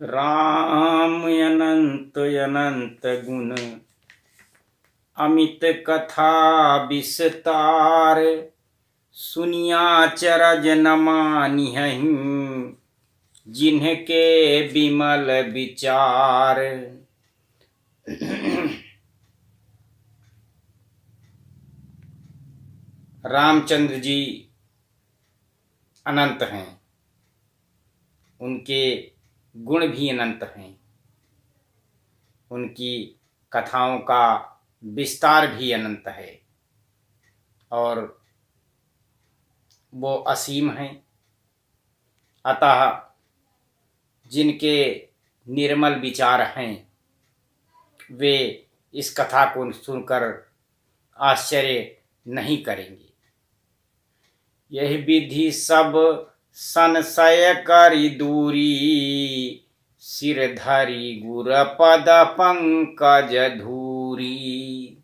राम अनंत अनंत गुण अमित कथा विस्तार। सुनिया चरज न मानिहहि जिनके विमल विचार। रामचंद्र जी अनंत हैं, उनके गुण भी अनंत हैं, उनकी कथाओं का विस्तार भी अनंत है और वो असीम हैं। अतः जिनके निर्मल विचार हैं वे इस कथा को सुनकर आश्चर्य नहीं करेंगे। यह विधि सब संशय करि दूरी, सिर धरि गुर पद पंकज धूरी।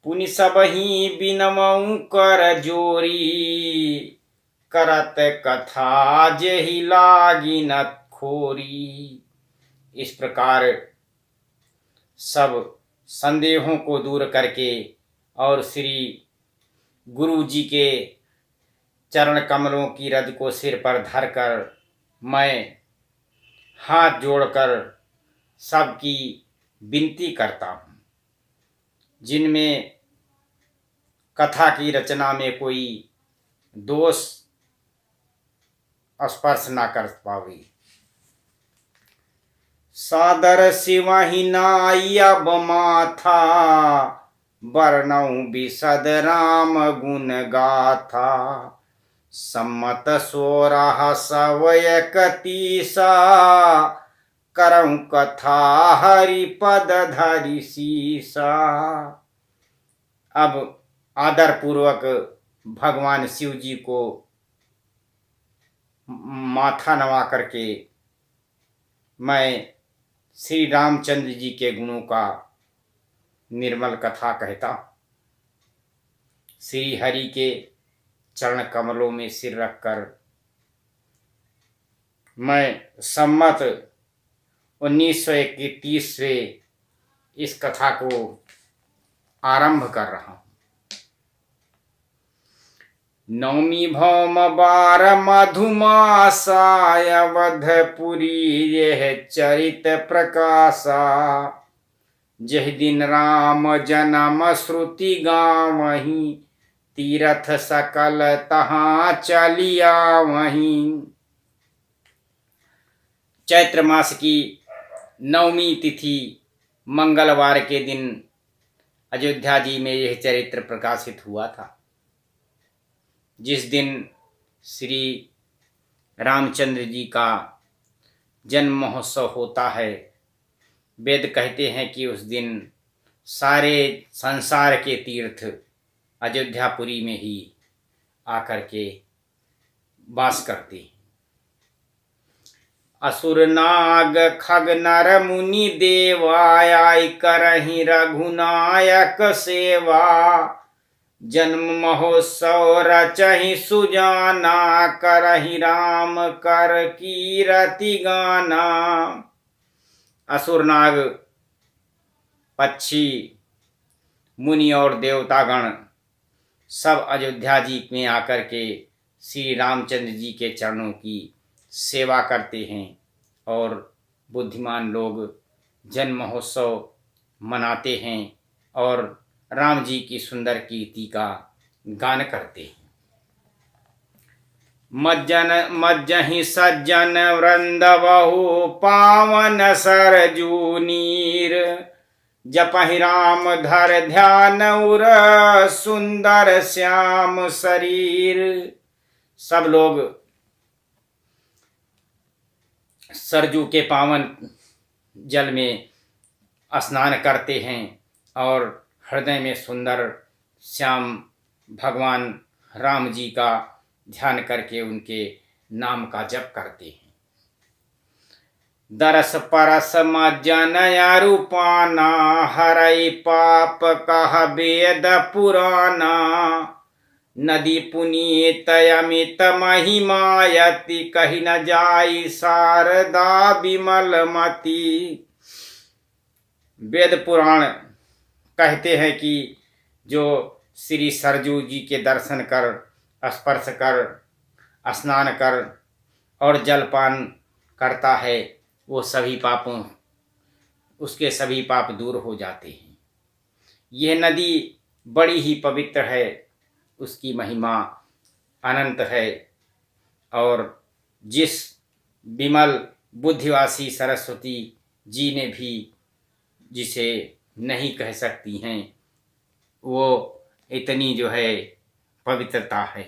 पुनि सबहि बिनमऊ कर जोरी, करत कथा जेहि लागी न खोरी। इस प्रकार सब संदेहों को दूर करके और श्री गुरु जी के चरण कमलों की रज को सिर पर धरकर मैं हाथ जोड़कर सबकी विनती करता हूँ, जिनमें कथा की रचना में कोई दोष स्पर्श ना कर पावे। सादर सिवहि नाई अब माथा, वर्णऊ विशद राम गुण गाथा। सम्मत 16 सवय कतीसा, करऊं कथा हरि पद धरि सीसा। अब आदर पूर्वक भगवान शिव जी को माथा नवा करके मैं श्री रामचंद्र जी के गुणों का निर्मल कथा कहता। श्री हरि के चरण कमलों में सिर रखकर मैं सम्मत 1931 से इस कथा को आरंभ कर रहा हूँ। नवमी भौम बार मधुमासाय, अवधपुरी यह चरित प्रकाशा। जह दिन राम जन्म श्रुति गावहीं, तीरथ सकल तहाँ चलिया वहीं। चैत्र मास की नवमी तिथि मंगलवार के दिन अयोध्या जी में यह चरित्र प्रकाशित हुआ था, जिस दिन श्री रामचंद्र जी का जन्म महोत्सव होता है। वेद कहते हैं कि उस दिन सारे संसार के तीर्थ अयोध्यापुरी में ही आकर के वास करते हैं। असुर नाग खग नर मुनि देवाय, करहि रघुनायक सेवा। जन्म महोत्सव रचहि सुजाना, करहि राम कर कीरति गाना। असुर नाग पक्षी मुनि और देवतागण सब अयोध्या जी में आकर के श्री रामचंद्र जी के चरणों की सेवा करते हैं और बुद्धिमान लोग जन्म महोत्सव मनाते हैं और राम जी की सुंदर कीर्ति का गान करते हैं। मज्जहि सज्जन वृंद बहु, पावन सरजू नीर। जपहि राम धर ध्यान उर, सुंदर श्याम शरीर। सब लोग सरजू के पावन जल में स्नान करते हैं और हृदय में सुंदर श्याम भगवान राम जी का ध्यान करके उनके नाम का जप करते हैं। दरस परस मज्जन रूपाना, हरई पाप कह वेद पुराना। नदी पुनीत अमित महिमायति, कही न जाई शारदा विमल मति। वेद पुराण कहते हैं कि जो श्री सरजू जी के दर्शन कर, स्पर्श कर, स्नान कर और जलपान करता है, वो सभी पापों, उसके सभी पाप दूर हो जाते हैं। यह नदी बड़ी ही पवित्र है, उसकी महिमा अनंत है। और जिस विमल बुद्धिवासी सरस्वती जी ने भी जिसे नहीं कह सकती हैं, वो इतनी जो है पवित्रता है।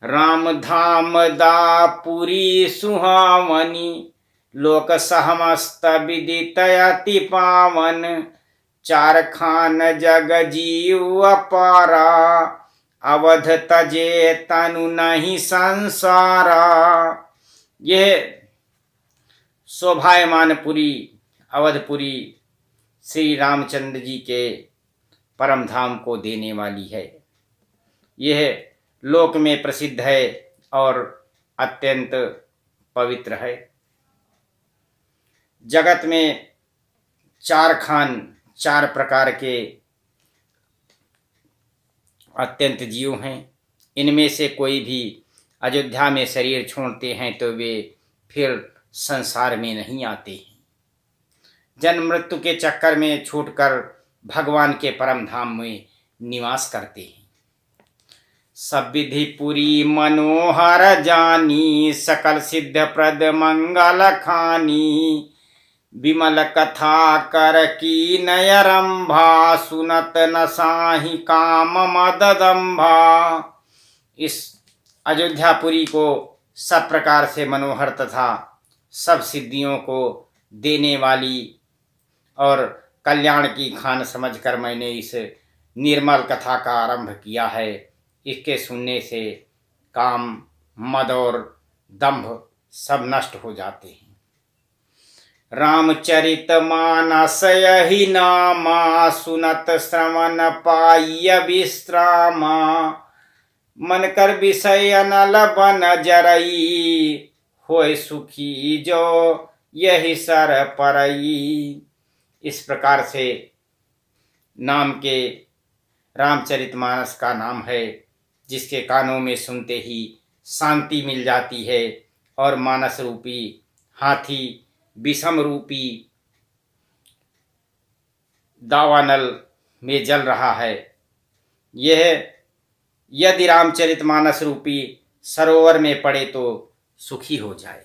राम धाम दापुरी सुहावनी, लोक सहमस्त विदित अति पावन। चार खान जग जीव अपारा, अवध तजे तनु नहीं संसारा। यह शोभायमान पुरी, अवधपुरी श्री रामचंद्र जी के परम धाम को देने वाली है। यह लोक में प्रसिद्ध है और अत्यंत पवित्र है। जगत में चार खान, चार प्रकार के अत्यंत जीव हैं। इनमें से कोई भी अयोध्या में शरीर छोड़ते हैं तो वे फिर संसार में नहीं आते हैं। जन्म मृत्यु के चक्कर में छूटकर भगवान के परम धाम में निवास करते हैं। सब विधि पुरी मनोहर जानी, सकल सिद्ध प्रद मंगल खानी। विमल कथा कर की नयरंभा, सुनत न साहि काम मददंभा। इस अयोध्यापुरी को सब प्रकार से मनोहर तथा सब सिद्धियों को देने वाली और कल्याण की खान समझकर मैंने इस निर्मल कथा का आरंभ किया है। इसके सुनने से काम, मद और दंभ सब नष्ट हो जाते हैं। रामचरित मानस यही नामा, सुनत श्रवण पाय विश्रामा। मन कर विषय अनल बन जरई, होय सुखी जो यही सर परई। इस प्रकार से नाम के रामचरितमानस का नाम है, जिसके कानों में सुनते ही शांति मिल जाती है और मानस रूपी हाथी विषम रूपी दावानल में जल रहा है। यह यदि रामचरितमानस रूपी सरोवर में पड़े तो सुखी हो जाए।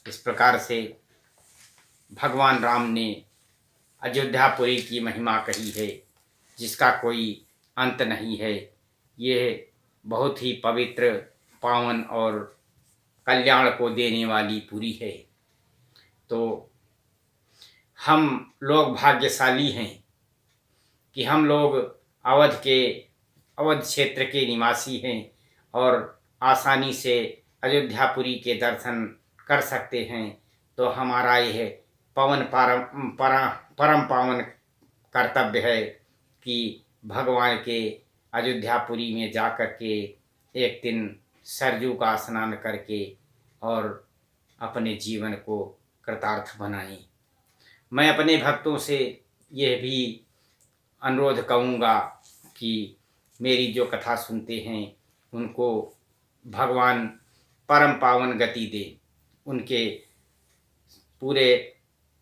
इस प्रकार से भगवान राम ने अयोध्यापुरी की महिमा कही है, जिसका कोई अंत नहीं है। यह बहुत ही पवित्र, पावन और कल्याण को देने वाली पुरी है। तो हम लोग भाग्यशाली हैं कि हम लोग अवध क्षेत्र के निवासी हैं और आसानी से अयोध्यापुरी के दर्शन कर सकते हैं। तो हमारा यह परम पावन कर्तव्य है कि भगवान के अयोध्यापुरी में जाकर के एक दिन सरजू का स्नान करके और अपने जीवन को कृतार्थ बनाएं। मैं अपने भक्तों से यह भी अनुरोध करूँगा कि मेरी जो कथा सुनते हैं उनको भगवान परम पावन गति दे, उनके पूरे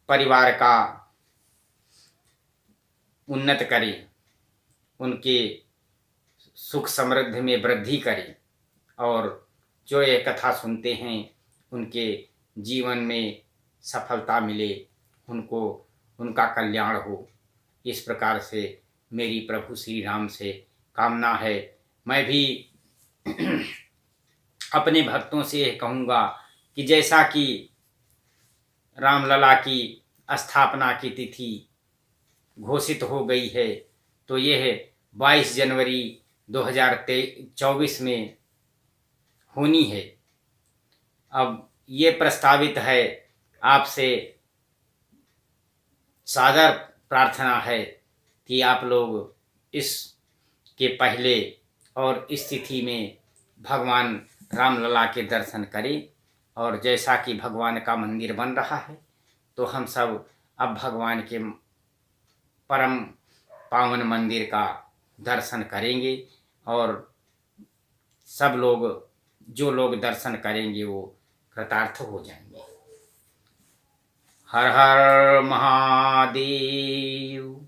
परिवार का उन्नत करे, उनके सुख समृद्धि में वृद्धि करे और जो ये कथा सुनते हैं उनके जीवन में सफलता मिले, उनको उनका कल्याण हो। इस प्रकार से मेरी प्रभु श्री राम से कामना है। मैं भी अपने भक्तों से यह कहूँगा कि जैसा कि रामलला की स्थापना की तिथि घोषित हो गई है, तो यह 22 जनवरी 2024 में होनी है। अब ये प्रस्तावित है, आपसे सादर प्रार्थना है कि आप लोग इस के पहले और इस तिथि में भगवान रामलला के दर्शन करें। और जैसा कि भगवान का मंदिर बन रहा है तो हम सब अब भगवान के परम पावन मंदिर का दर्शन करेंगे और सब लोग, जो लोग दर्शन करेंगे वो कृतार्थ हो जाएंगे। हर हर महादेव।